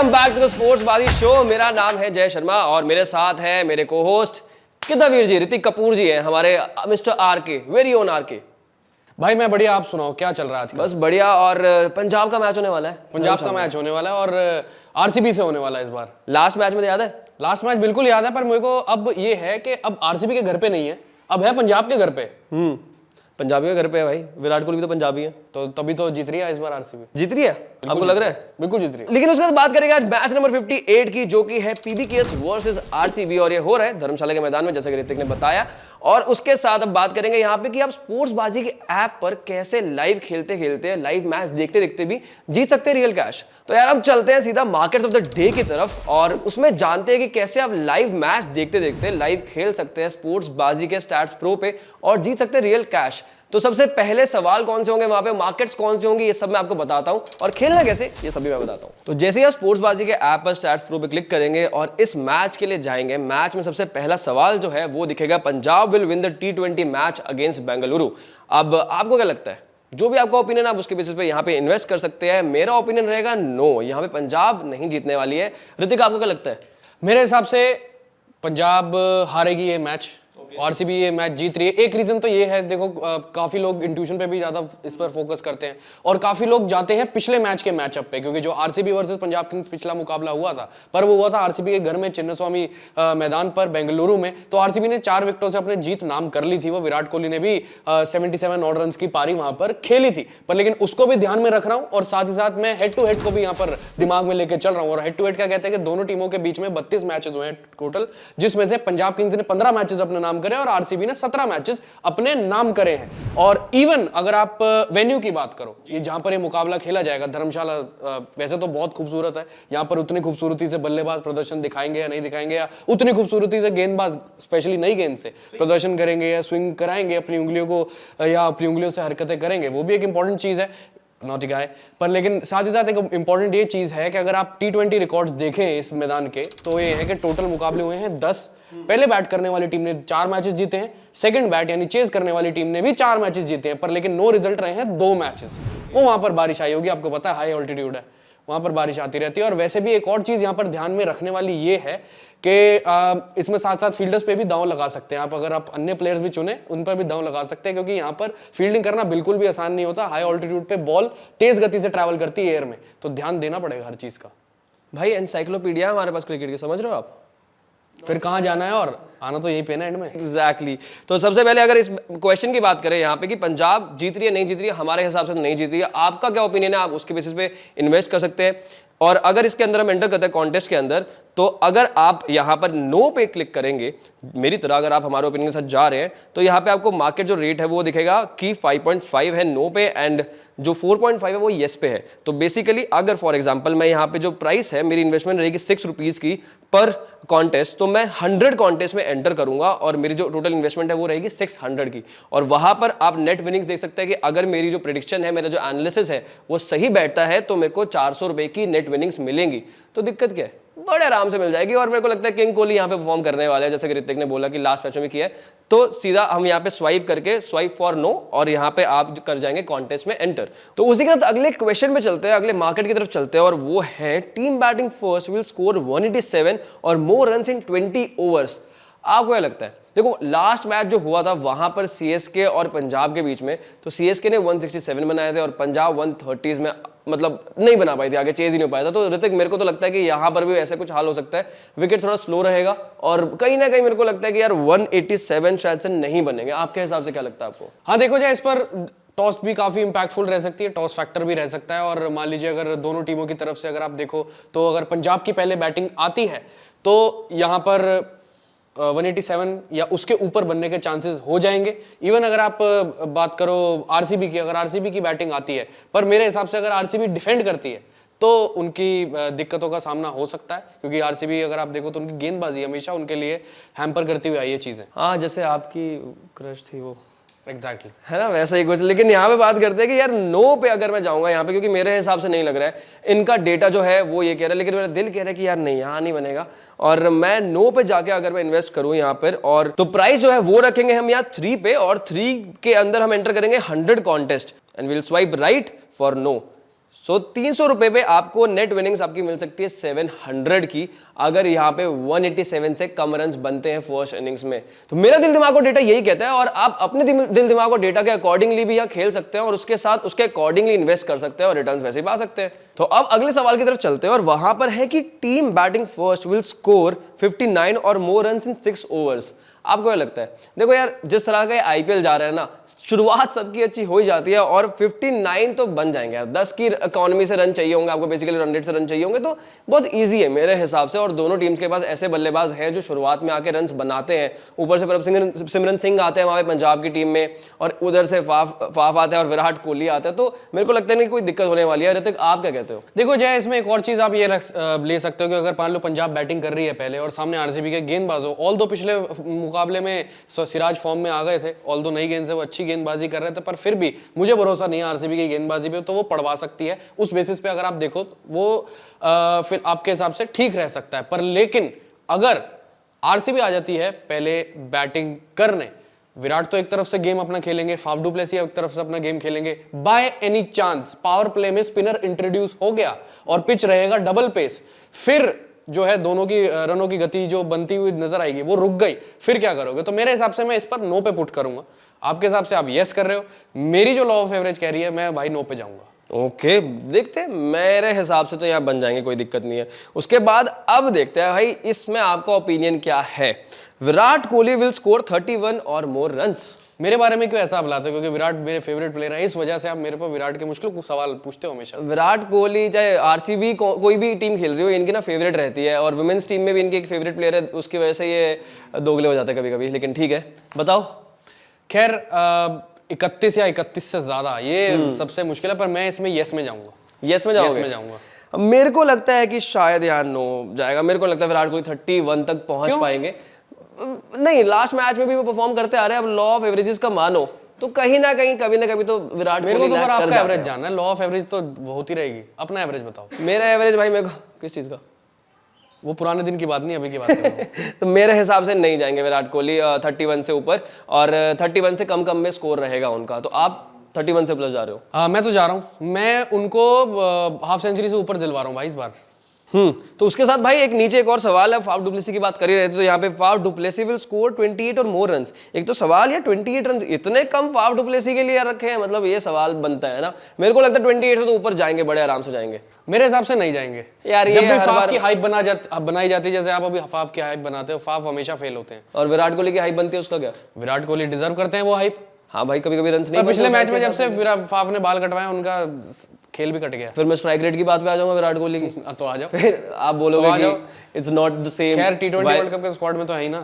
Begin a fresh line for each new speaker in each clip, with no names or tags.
Welcome back to the sports Baazi show. मेरा नाम है जय शर्मा और मेरे साथ है मेरे को होस्ट किदावीर जी, ऋतिक कपूर जी हैं, हमारे मिस्टर आर के, वेरी ओन आर के।
भाई मैं बढ़िया, आप सुनाओ क्या चल रहा है आजकल?
बस बढ़िया। और पंजाब का मैच होने वाला है।
पंजाब का मैच होने वाला है और आरसीबी से होने वाला है इस बार।
लास्ट मैच में याद है?
लास्ट मैच बिल्कुल याद है, पर मेरे को अब ये है कि अब आरसीबी के घर पे नहीं है, अब है पंजाब के घर पे।
पंजाबी के घर पे है भाई, विराट कोहली भी तो पंजाबी है,
तो तभी तो जीत रही है इस बार आरसीबी।
जीत रही है, आपको लग रहा है?
बिल्कुल जीत रही है।
लेकिन उसके बाद बात करेंगे आज मैच नंबर 58 की, जो कि है पीबीकेएस वर्सेस आरसीबी, और ये हो रहा है धर्मशाला के मैदान में, जैसा कि ऋतिक ने बताया। और उसके साथ अब बात करेंगे यहाँ पे कि आप स्पोर्ट्स बाजी के ऐप पर कैसे लाइव खेलते खेलते, लाइव मैच देखते देखते भी जीत सकते हैं रियल कैश। तो यार अब चलते हैं सीधा मार्केट्स ऑफ द डे की तरफ और उसमें जानते हैं कि कैसे आप लाइव मैच देखते देखते लाइव खेल सकते हैं स्पोर्ट्स बाजी के स्टैट्स प्रो पे और जीत सकते हैं रियल कैश। तो सबसे पहले सवाल कौन से होंगे, वहां पे मार्केट्स कौन से होंगे, ये सब मैं आपको बताता हूं, और खेलना कैसे ये सभी मैं बताता हूं। तो जैसे ही आप स्पोर्ट्स बाजी के ऐप पर स्टैट्स प्रो पे क्लिक करेंगे और इस मैच के लिए जाएंगे, मैच में सबसे पहला सवाल जो है वो दिखेगा, Punjab will win the T20 match against Bengaluru. अब आपको क्या लगता है? जो भी आपका ओपिनियन आप उसके बेसिस पे यहाँ पे इन्वेस्ट कर सकते हैं। मेरा ओपिनियन रहेगा नो, यहाँ पे पंजाब नहीं जीतने वाली है। ऋतिक आपको क्या लगता है?
मेरे हिसाब से पंजाब हारेगी ये मैच, आरसीबी ये मैच जीत रही है। एक रीजन तो ये है, देखो काफी लोग इंट्यूशन पे भी ज्यादा इस पर फोकस करते हैं और काफी लोग जाते हैं पिछले मैच के मैचअप पे, क्योंकि जो आरसीबी वर्सेस पंजाब किंग्स पिछला मुकाबला हुआ था, पर वो हुआ था आरसीबी के घर में चिन्नस्वामी मैदान पर बेंगलुरु में। तो आरसीबी ने 4 विकेटों से अपने जीत नाम कर ली थी। वो विराट कोहली ने भी 77 ऑड रन की पारी वहां पर खेली थी, पर लेकिन उसको भी ध्यान में रख रहा हूं और साथ ही साथ मैं हेड टू हेड को भी यहाँ पर दिमाग में लेकर चल रहा हूँ। और हेड टू हेड क्या कहते हैं कि दोनों टीमों के बीच में 32 मैचेस हुए हैं टोटल, जिसमें से पंजाब किंग्स ने 15 मैचेस अपने नाम करे और आरसीबी ने 17 मैचेस अपने नाम करे हैं। और इवन अगर आप वेन्यू की बात करो, ये जहां पर ये मुकाबला खेला जाएगा, धर्मशाला वैसे तो बहुत खूबसूरत है, यहां पर उतनी खूबसूरती से बल्लेबाज प्रदर्शन दिखाएंगे या नहीं दिखाएंगे, या उतनी खूबसूरती से गेंदबाज स्पेशली नई गेंद से प्रदर्शन करेंगे या स्विंग कराएंगे अपनी उंगलियों को, या अपनी उंगलियों से हरकतें करेंगे, वो भी एक इंपॉर्टेंट चीज है, नॉट गाय। पर लेकिन साथ ही साथ एक इंपॉर्टेंट ये चीज है कि अगर आप T20 रिकॉर्ड्स देखें इस मैदान के, तो ये है कि टोटल मुकाबले हुए हैं 10। पहले बैट करने वाली टीम ने 4 मैचेस जीते हैं, सेकंड बैट यानी चेज करने वाली टीम ने भी 4 मैचेस जीते हैं, पर लेकिन नो रिजल्ट रहे हैं 2 मैचेस। वो वहां पर बारिश आई होगी, आपको पता है हाई ऑल्टीट्यूड है, वहां पर बारिश आती रहती है। और वैसे भी एक और चीज यहां पर ध्यान में रखने वाली ये है कि इसमें साथ साथ फील्डर्स पे भी दांव लगा सकते हैं आप, अगर आप अन्य प्लेयर्स भी चुने उन पर भी दांव लगा सकते हैं, क्योंकि यहाँ पर फील्डिंग करना बिल्कुल भी आसान नहीं होता। हाई ऑल्टीट्यूड पे बॉल तेज गति से ट्रैवल करती है एयर में, तो ध्यान देना पड़ेगा हर चीज का।
भाई एनसाइक्लोपीडिया हमारे पास क्रिकेट की, समझ रहे हो आप?
फिर कहाँ जाना है, और आना तो यही पे ना एंड में।
एग्जैक्टली। तो सबसे पहले अगर इस क्वेश्चन की बात करें यहाँ पे कि पंजाब जीत रही है नहीं जीत रही है, हमारे हिसाब से तो नहीं जीत रही है। आपका क्या ओपिनियन है? आप उसके बेसिस पे इन्वेस्ट कर सकते हैं। और अगर इसके अंदर हम एंटर करते हैं कॉन्टेस्ट के अंदर, तो अगर आप यहाँ पर नो पे क्लिक करेंगे मेरी तरह, अगर आप हमारे ओपिनियन के साथ जा रहे हैं, तो यहाँ पे आपको मार्केट जो रेट है वो दिखेगा कि 5.5 है नो पे एंड जो 4.5 है वो येस पे है। तो बेसिकली अगर फॉर एग्जांपल मैं यहाँ पे जो प्राइस है, मेरी इन्वेस्टमेंट रहेगी 6 रुपीज की पर कॉन्टेस्ट, तो मैं 100 कॉन्टेस्ट में एंटर करूंगा और मेरी जो टोटल इन्वेस्टमेंट है वो रहेगी 600 की। और वहां पर आप नेट विनिंग्स देख सकते हैं कि अगर मेरी जो प्रेडिक्शन है, मेरा जो एनालिसिस है वो सही बैठता है, तो मेरे को 400 रुपए की नेट विनिंग्स मिलेंगी। तो दिक्कत क्या है? बड़े आराम से मिल जाएगी। और मेरे को लगता है किंग कोहली यहाँ पे परफॉर्म करने वाले हैं, जैसे कि ऋतिक ने बोला कि लास्ट मैच में भी किया है। तो सीधा हम यहाँ पे स्वाइप करके स्वाइप फॉर नो, और यहाँ पे आप कर जाएंगे कॉन्टेस्ट में एंटर। तो उसी के साथ अगले क्वेश्चन पे चलते हैं, अगले मार्केट की तरफ चलते हैं, और वो है team batting first will score 187 और मोर रन्स इन 20 ओवर्स। आपको क्या लगता है? देखो लास्ट मैच जो हुआ था वहां पर सीएसके और पंजाब के बीच में, तो सीएसके ने 167 बनाए थे और पंजाब 130s में मतलब नहीं बना पाई थी, आगे चेज ही नहीं हो पाया था। तो ऋतिक मेरे को तो लगता है कि यहां पर भी ऐसा कुछ हाल हो सकता है, विकेट थोड़ा स्लो रहेगा और कहीं ना कहीं मेरे को लगता है कि यार 187 शायद से नहीं बनेंगे। आपके हिसाब से क्या लगता है आपको?
हाँ देखो जाए, इस पर टॉस भी काफी इंपैक्टफुल रह सकती है, टॉस फैक्टर भी रह सकता है। और मान लीजिए अगर दोनों टीमों की तरफ से अगर आप देखो, तो अगर पंजाब की पहले बैटिंग आती है तो यहाँ पर 187 या उसके ऊपर बनने के चांसेस हो जाएंगे। इवन अगर आप बात करो आरसीबी की, अगर आरसीबी की बैटिंग आती है, पर मेरे हिसाब से अगर आरसीबी डिफेंड करती है तो उनकी दिक्कतों का सामना हो सकता है, क्योंकि आरसीबी अगर आप देखो तो उनकी गेंदबाजी हमेशा उनके लिए हैम्पर करती हुई आई ये चीजें।
हाँ, जैसे आपकी क्रश थी वो,
एग्जैक्टली
है ना, वैसा ही कुछ। लेकिन यहाँ पे बात करते हैं कि यार नो पे अगर मैं जाऊंगा यहाँ पे, क्योंकि मेरे हिसाब से नहीं लग रहा है, इनका डेटा जो है वो ये कह रहा है, लेकिन मेरा दिल कह रहा है कि यार नहीं, यहाँ नहीं बनेगा। और मैं नो पे जाके अगर मैं इन्वेस्ट करूँ यहाँ पर, और तो प्राइस जो है वो रखेंगे हम यहाँ 3 पे, और 3 के अंदर हम एंटर करेंगे 100 contest and will swipe right for no. So 300 रुपए पे आपको नेट विनिंग्स आपकी मिल सकती है 700 की, अगर यहाँ पे 187 से कम रन्स बनते हैं फर्स्ट इनिंग्स में। तो मेरा दिल दिमाग को डेटा यही कहता है, और आप अपने दिल दिमाग को डेटा के अकॉर्डिंगली भी यहाँ खेल सकते हैं और उसके साथ उसके अकॉर्डिंगली इन्वेस्ट कर सकते हैं और रिटर्न्स वैसे ही पा सकते हैं। तो अब अगले सवाल की तरफ चलते हैं, और वहां पर है कि team batting first will score 59 और मोर रन्स इन 6 ओवर्स। आपको क्या लगता है? देखो यार, जिस तरह का आईपीएल जा रहा है ना, शुरुआत सबकी अच्छी हो ही जाती है और 59 तो बन जाएंगे यार। 10 की इकोनॉमी से रन चाहिए होंगे आपको, बेसिकली रन रेट से रन चाहिए होंगे, तो बहुत इजी है मेरे हिसाब से। और दोनों टीम्स के पास ऐसे बल्लेबाज हैं जो शुरुआत में आके रन बनाते हैं। ऊपर से प्रभ सिमरन सिंह आते हैं वहां पे पंजाब की टीम में, और उधर से फाफ आते हैं और विराट कोहली आते हैं। तो मेरे को लगता है नहीं कोई दिक्कत होने वाली है। ऋतिक, आप क्या कहते हो?
देखो जय, इसमें एक और चीज आप ये ले सकते हो कि अगर मान लो पंजाब बैटिंग कर रही है पहले और सामने आरसीबी के गेंदबाज हो, ऑल दो पिछले मुकाबले में सिराज फॉर्म में आ गए थे, ऑल दो नई गेंद से वो अच्छी गेंदबाजी कर रहे थे, पर फिर भी मुझे भरोसा नहीं है आरसीबी की गेंदबाजी पे, तो वो पड़वा सकती है। उस बेसिस पे अगर आप देखो वो फिर आपके हिसाब से ठीक रह सकता है। पर लेकिन अगर आरसीबी आ जाती है पहले बैटिंग करने, विराट तो एक तरफ से गेम अपना खेलेंगे, फाफ डू प्लेसी एक तरफ से अपना गेम खेलेंगे, by any chance power play में स्पिनर इंट्रोड्यूस हो गया और पिच रहेगा डबल पेस, फिर जो है दोनों की रनों की गति जो बनती हुई नजर आएगी वो रुक गई, फिर क्या करोगे? तो मेरे हिसाब से मैं इस पर नो पे पुट करूंगा। आपके हिसाब से आप यस कर रहे हो, मेरी जो लॉ ऑफ एवरेज कह रही है मैं भाई नो पे जाऊंगा।
ओके, देखते हैं। मेरे हिसाब से तो यहाँ बन जाएंगे, कोई दिक्कत नहीं है। उसके बाद अब देखते हैं भाई इसमें आपका ओपिनियन क्या है। विराट कोहली विल स्कोर 31 और मोर रन्स।
मेरे बारे में क्यों ऐसा आप लाते हो? क्योंकि विराट मेरे फेवरेट प्लेयर है, इस वजह से आप मेरे पर विराट के मुश्किल सवाल पूछते हो हमेशा।
विराट कोहली चाहे आरसीबी कोई भी टीम खेल रही हो, इनकी ना फेवरेट रहती है, और वुमेन्स टीम में भी इनकी एक फेवरेट प्लेयर है, उसकी वजह से ये दोगले हो जाते हैं कभी कभी। लेकिन ठीक है, बताओ।
खैर 31 या 31 से ज्यादा ये सबसे मुश्किल है, पर मैं इसमें यस में जाऊंगा।
यस में जाओगे?
यस में जाऊंगा।
मेरे को लगता है कि शायद यहाँ नो जाएगा। मेरे को लगता है विराट कोहली 31 तक पहुंच पाएंगे। नहीं, लास्ट मैच में भी वो परफॉर्म करते आ रहे हैं। अब लॉ ऑफ एवरेजेस का मानो तो कहीं ना कहीं कभी ना कभी तो विराट
मेरे को
कोहली
तो पर
लैग कर
आपका
जाते
एवरेज
हैं।
जानना है, लॉ ऑफ एवरेज तो होती रहेगी, अपना एवरेज बताओ।
मेरा एवरेज भाई, मेरे को किस चीज का?
वो पुराने दिन की बात नहीं, अभी की बात कर रहा हूं।
तो मेरे हिसाब से नहीं जाएंगे विराट कोहली 31 से ऊपर, और 31 से कम में स्कोर रहेगा उनका। तो आप 31 से प्लस जा रहे हो?
मैं तो जा रहा हूं, मैं उनको हाफ सेंचुरी से ऊपर दिलवा रहा हूं भाई इस बार।
तो उसके साथ भाई एक नीचे एक और सवाल है। फाफ डुप्लेसी की बात कर ही रहे थे, तो यहाँ पे फाफ डुप्लेसी विल स्कोर 28 और मोर रन्स। एक तो सवाल, या 28 रन इतने कम फाफ डुप्लेसी के लिए रखे हैं, मतलब ये सवाल बनता है ना। मेरे को लगता है 28 से तो ऊपर जाएंगे, बड़े आराम से जाएंगे।
मेरे हिसाब से नहीं जाएंगे
यार।
जब
ये
भी फाफ की हाइप बनाई जाती है, जैसे आप अभी फाफ की हाइप बनाते हो, फाफ हमेशा फेल होते हैं।
और विराट कोहली की हाइप बनती है, उसका क्या?
विराट कोहली डिजर्व करते हैं वो हाइप।
हाँ भाई, कभी कभी रन नहीं।
पिछले मैच में जब से फाफ ने बाल कटवाए, उनका खेल भी कट गया।
फिर मैं स्ट्राइक रेट की बात पे आ जाऊंगा विराट कोहली की।
तो आ जाओ,
फिर आप बोलोगे कि इट्स नॉट द सेम।
खैर T20 वर्ल्ड कप के स्क्वाड में तो है ही ना,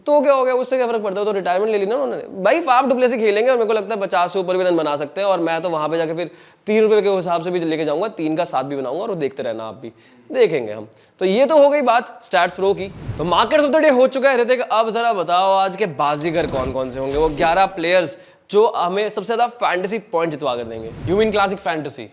तो क्या हो गया, उससे क्या फर्क पड़ता है? तो रिटायरमेंट ले ली ना उन्होंने। भाई फाफ डुप्लेसी खेलेंगे और मेरे को लगता है 50 से ऊपर भी रन बना सकते हैं, और मैं तो वहां पे जाके फिर 3 रुपए के हिसाब से भी लेके जाऊंगा, 3 का 7 भी बनाऊंगा, और देखते रहना आप भी, देखेंगे हम। तो ये तो हो गई बात स्टैट्स प्रो की। तो मार्केट्स ऑफ द डे हो चुका है ऋतिक। अब जरा बताओ आज के बाजीगर कौन कौन से होंगे, वो 11 प्लेयर्स जो हमें सबसे ज्यादा फैंटेसी पॉइंट जितवा कर देंगे।
You mean classic fantasy?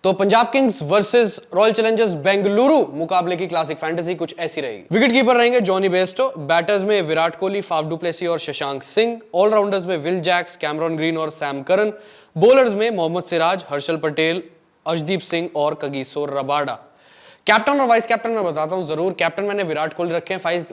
तो Punjab Kings versus Royal Challengers Bengaluru मुकाबले की क्लासिक फैंटेसी कुछ ऐसी रहेगी। विकेट कीपर रहेंगे जॉनी बेस्टो, बैटर्स में विराट कोहली, फाफ डुप्लेसी और शशांक सिंह, ऑलराउंडर्स में विल जैक्स, कैमरॉन ग्रीन और सैम करन, बॉलर्स में मोहम्मद सिराज, हर्षल पटेल, अर्शदीप सिंह और कगिसो रबाडा। कैप्टन और वाइस कैप्टन मैं बताता हूं जरूर। कैप्टन मैंने विराट कोहली रखे हैं,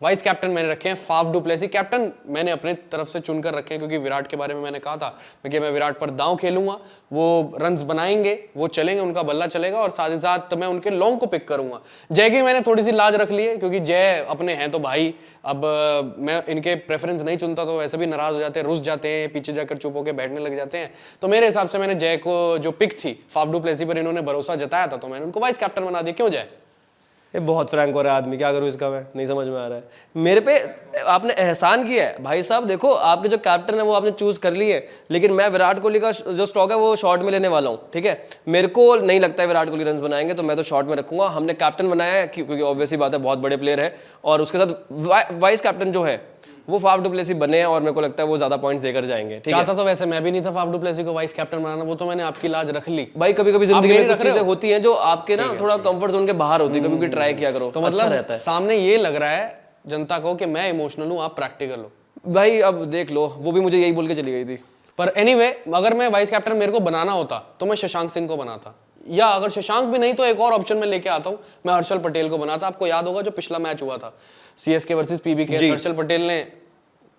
वाइस कैप्टन मैंने रखे हैं फाफ डुप्लेसी। कैप्टन मैंने अपने तरफ से चुनकर रखे हैं क्योंकि विराट के बारे में मैंने कहा था कि मैं विराट पर दांव खेलूंगा, वो रन्स बनाएंगे, वो चलेंगे, उनका बल्ला चलेगा, और साथ ही साथ मैं उनके लॉन्ग को पिक करूंगा। जय की मैंने थोड़ी सी लाज रख ली है क्योंकि जय अपने हैं तो भाई, अब मैं इनके प्रेफरेंस नहीं चुनता तो वैसे भी नाराज हो जाते हैं, रुस जाते हैं, पीछे जाकर चुप होकर बैठने लग जाते हैं। तो मेरे हिसाब से मैंने जय को जो पिक थी, फाफ डुप्लेसी पर इन्होंने भरोसा जताया था, तो मैंने उनको वाइस कैप्टन बना दिया। क्यों जय?
ये बहुत फ्रैंक हो रहा है आदमी, क्या करूं इसका, मैं नहीं समझ में आ रहा है। मेरे पे आपने एहसान किया है भाई साहब। देखो आपके जो कैप्टन है वो आपने चूज कर लिए है, लेकिन मैं विराट कोहली का जो स्टॉक है वो शॉर्ट में लेने वाला हूं, ठीक है। मेरे को नहीं लगता है विराट कोहली रन बनाएंगे, तो मैं तो शॉर्ट में रखूंगा। हमने कैप्टन बनाया है क्योंकि ऑब्वियसली बात है बहुत बड़े प्लेयर है, और उसके साथ वाइस कैप्टन जो है वो फाफ डुप्लेसी बने हैं, और मेरे को लगता है वो ज्यादा पॉइंट्स देकर जाएंगे। ठीक है,
चाहता तो वैसे मैं भी नहीं था फाफ डुप्लेसी को वाइस कैप्टन बनाना, वो तो मैंने आपकी लाज रख ली।
भाई कभी कभी जिंदगी में कुछ चीजें होती हैं जो आपके ना थोड़ा कंफर्ट जोन के बाहर होती है, कभी भी ट्राई किया करो,
तो मतलब रहता है। सामने ये लग रहा है जनता को कि मैं इमोशनल हूं, आप प्रैक्टिकल हो।
भाई अब देख लो, वो भी मुझे यही बोल के चली गई थी।
पर एनीवे अगर मैं वाइस कैप्टन मेरे को बनाना होता तो मैं शशांक सिंह को बनाता, या अगर शशांक भी नहीं तो एक और ऑप्शन में लेके आता हूं, मैं हर्षल पटेल को बनाता। आपको याद होगा जो पिछला मैच हुआ था सीएसके वर्सेस पीबीके, हर्षल पटेल ने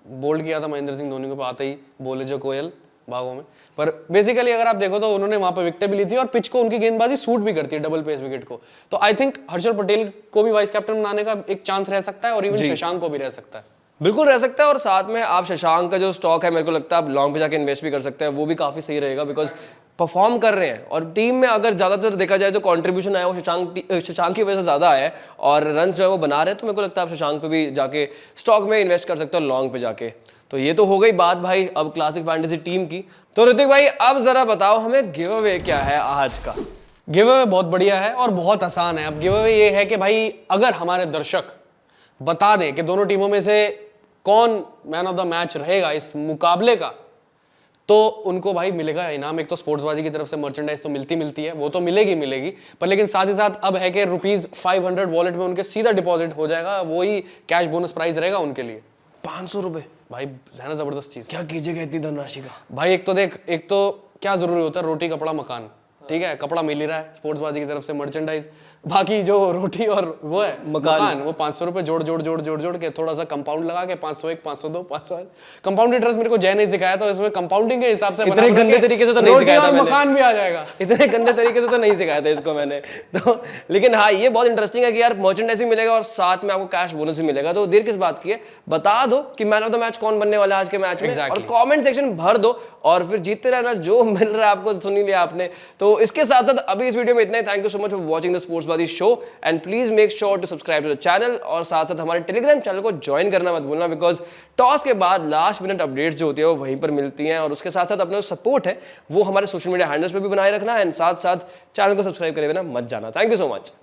बोल्ड किया था महेंद्र सिंह धोनी को, आते ही बोले जो कोयल भागों में। पर बेसिकली अगर आप देखो तो उन्होंने वहां पे विकेट भी ली थी और पिच को उनकी गेंदबाजी सूट भी करती है डबल पेस विकेट को। तो आई थिंक हर्षल पटेल को भी वाइस कैप्टन बनाने का एक चांस रह सकता है और इवन शशांक को भी रह सकता है।
बिल्कुल रह सकता है। और साथ में आप शशांक का जो स्टॉक है मेरे को लगता है आप लॉन्ग पे जाके इन्वेस्ट भी कर सकते हैं, वो भी काफी सही रहेगा बिकॉज परफॉर्म कर रहे हैं। और टीम में अगर ज्यादातर देखा जाए जो कंट्रीब्यूशन आया वो शशांक की वजह से ज्यादा आया है और रन जो है वो बना रहे हैं, तो मेरे को लगता है आप शशांक पे भी जाके स्टॉक में इन्वेस्ट कर सकते हो लॉन्ग पे जाके। तो ये तो हो गई बात भाई अब क्लासिक फैंटेसी टीम की। तो ऋतिक भाई अब जरा बताओ हमें गिव अवे क्या है आज का।
गिव अवे बहुत बढ़िया है और बहुत आसान है। अब गिव अवे ये है कि भाई अगर हमारे दर्शक बता दें कि दोनों टीमों में से कौन मैन ऑफ द मैच रहेगा इस मुकाबले का, तो उनको भाई मिलेगा इनाम। एक तो स्पोर्ट्सबाजी की तरफ से मर्चेंडाइज तो मिलती है, वो तो मिलेगी, पर लेकिन साथ ही साथ अब है कि ₹500 वॉलेट में उनके सीधा डिपॉजिट हो जाएगा, वही कैश बोनस प्राइज रहेगा उनके लिए।
500 रुपए
भाई है ना जबरदस्त चीज।
क्या कीजिएगा इतनी धनराशि का।
भाई एक तो देख, एक तो क्या जरूरी होता है, रोटी कपड़ा मकान, ठीक है, कपड़ा मिल ही रहा है स्पोर्ट्सबाजी की तरफ से मर्चेंडाइज, बाकी जो रोटी और वो है मकान वो 500 रुपए जोड़ के थोड़ा सा कंपाउंड लगा के 501, 502, 500 कंपाउंड इंटरेस्ट मेरे को जय ने सिखाया, तो इसमें कंपाउंडिंग के हिसाब से
इतने गंदे तरीके से तो नहीं सिखाया था,
मकान भी आ जाएगा।
इतने गंदे तरीके से तो नहीं सिखाया था इसको मैंने तो। लेकिन हाँ ये बहुत इंटरेस्टिंग है कि यार मर्चेंडाइज भी मिलेगा और साथ में आपको कैश बोनस भी मिलेगा। तो देर किस बात की है, बता दो कि मैन ऑफ द मैच कौन बनने वाला है आज के मैच में और कमेंट सेक्शन भर दो और फिर जीतते रहना, जो मिल रहा है आपको सुन ही लिया आपने। तो इसके साथ साथ अभी इस वीडियो में इतना ही। Thank you so much for watching the Sportsbaazi show and please make sure to subscribe to the channel और साथ साथ हमारे टेलीग्राम चैनल को ज्वाइन करना मत भूलना बिकॉज टॉस के बाद लास्ट मिनट अपडेट्स जो होती है वो वहीं पर मिलती हैं। और उसके साथ साथ अपना सपोर्ट है वो हमारे सोशल मीडिया हैंडल्स पे भी बनाए रखना एंड साथ साथ चैनल को सब्सक्राइब करे बिना मत जाना। Thank you so much.